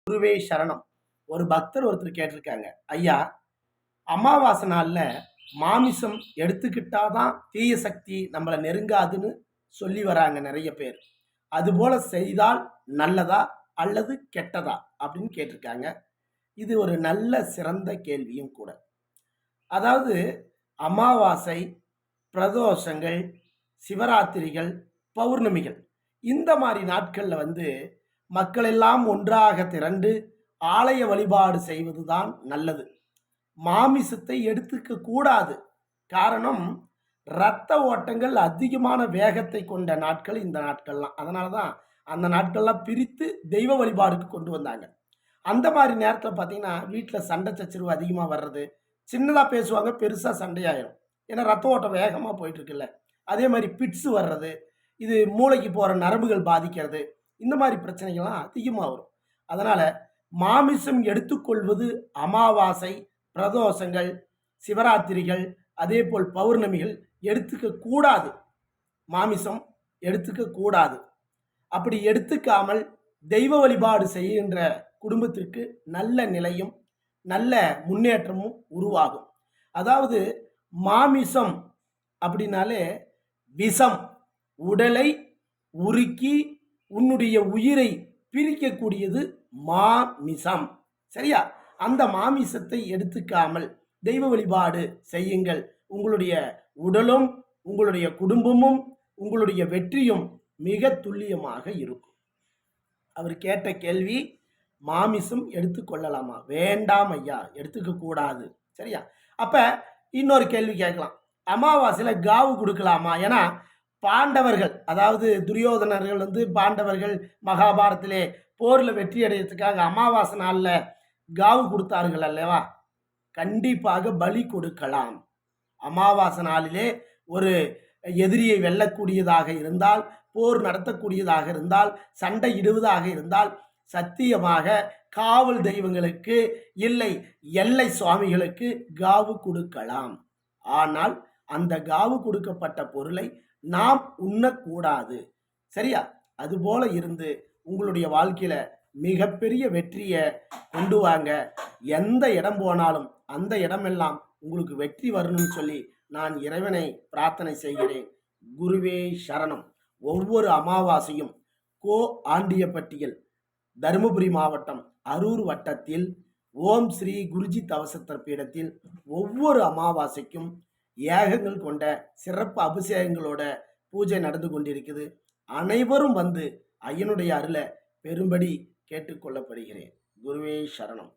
குருவே சரணம். ஒரு பக்தர் ஒருத்தர் கேட்டிருக்காங்க, ஐயா, அமாவாசை நாள்ல மாமிசம் எடுத்துக்கிட்டாதான் தீய சக்தி நம்மளை நெருங்காதுன்னு சொல்லி வராங்க நிறைய பேர். அதுபோல செய்தால் நல்லதா அல்லது கெட்டதா அப்படின்னு கேட்டிருக்காங்க. இது ஒரு நல்ல சிறந்த கேள்வியும் கூட. அதாவது அமாவாசை, பிரதோஷங்கள், சிவராத்திரிகள், பௌர்ணமிகள் இந்த மாதிரி நாட்கள்ல மக்கள் எல்லாம் ஒன்றாக திரண்டு ஆலய வழிபாடு செய்வதுதான் நல்லது. மாமிசத்தை எடுத்துக்க கூடாது. காரணம், இரத்த ஓட்டங்கள் அதிகமான வேகத்தை கொண்ட நாட்கள் இந்த நாட்கள்லாம். அதனால தான் அந்த நாட்கள்லாம் பிரித்து தெய்வ வழிபாடுக்கு கொண்டு வந்தாங்க. அந்த மாதிரி நேரத்தில் பார்த்தீங்கன்னா வீட்டில் சண்டை சச்சரவு அதிகமாக வர்றது, சின்னதாக பேசுவாங்க, பெருசாக சண்டையாயிரும். ஏன்னா ரத்த ஓட்டம் வேகமாக போயிட்டு இருக்குல்ல. அதே மாதிரி பிட்ஸு வர்றது, இது மூளைக்கு போகிற நரம்புகள் பாதிக்கிறது, இந்த மாதிரி பிரச்சனைகள்லாம் அதிகமாக வரும். அதனால் மாமிசம் எடுத்துக்கொள்வது அமாவாசை, பிரதோஷங்கள், சிவராத்திரிகள், அதே போல் பௌர்ணமிகள் எடுத்துக்க கூடாது. மாமிசம் எடுத்துக்க கூடாது. அப்படி எடுத்துக்காமல் தெய்வ வழிபாடு செய்கின்ற குடும்பத்திற்கு நல்ல நிலையும் நல்ல முன்னேற்றமும் உருவாகும். அதாவது மாமிசம் அப்படின்னாலே விஷம், உடலை உருக்கி உன்னுடைய உயிரை பிரிக்கக்கூடியது மாமிசம். சரியா? அந்த மாமிசத்தை எடுத்துக்காமல் தெய்வ வழிபாடு செய்யுங்கள். உங்களுடைய உடலும் உங்களுடைய குடும்பமும் உங்களுடைய வெற்றியும் மிக துல்லியமாக இருக்கும். அவர் கேட்ட கேள்வி, மாமிசம் எடுத்துக்கொள்ளலாமா? வேண்டாம் ஐயா, எடுத்துக்க கூடாது. சரியா? அப்ப இன்னொரு கேள்வி கேட்கலாம், அமாவாசையில காவு கொடுக்கலாமா? ஏன்னா பாண்டவர்கள், அதாவது துரியோதனர்கள் பாண்டவர்கள் மகாபாரத்திலே போரில் வெற்றி அடையறதுக்காக அமாவாசை நாளில் காவு கொடுத்தார்கள் அல்லவா? கண்டிப்பாக பலி கொடுக்கலாம். அமாவாசை நாளிலே ஒரு எதிரியை வெல்லக்கூடியதாக இருந்தால், போர் நடத்தக்கூடியதாக இருந்தால், சண்டை இடுவதாக இருந்தால், சத்தியமாக காவல் தெய்வங்களுக்கு இல்லை எல்லை சுவாமிகளுக்கு காவு கொடுக்கலாம். ஆனால் அந்த காவு கொடுக்கப்பட்ட பொருளை நாம் உண்ணக்கூடாது. சரியா? அதுபோல இருந்து உங்களுடைய வாழ்க்கையில மிகப்பெரிய வெற்றியை கொண்டு வாங்க. எந்த இடம் போனாலும் அந்த இடமெல்லாம் உங்களுக்கு வெற்றி வரணும்னு சொல்லி நான் இறைவனை பிரார்த்தனை செய்கிறேன். குருவே சரணம். ஒவ்வொரு அமாவாசையும் கோ ஆண்டியப்பட்டியில், தருமபுரி மாவட்டம் அரூர் வட்டத்தில் ஓம் ஸ்ரீ குருஜி தவசத்தர் பீடத்தில் ஒவ்வொரு அமாவாசைக்கும் ஏகங்கள் கொண்ட சிறப்பு அபிஷேகங்களோட பூஜை நடந்து கொண்டிருக்குது. அனைவரும் ஐயனுடைய அருளை பெரும்படி கேட்டுக்கொள்ளப்படுகிறேன். குருவே சரணம்.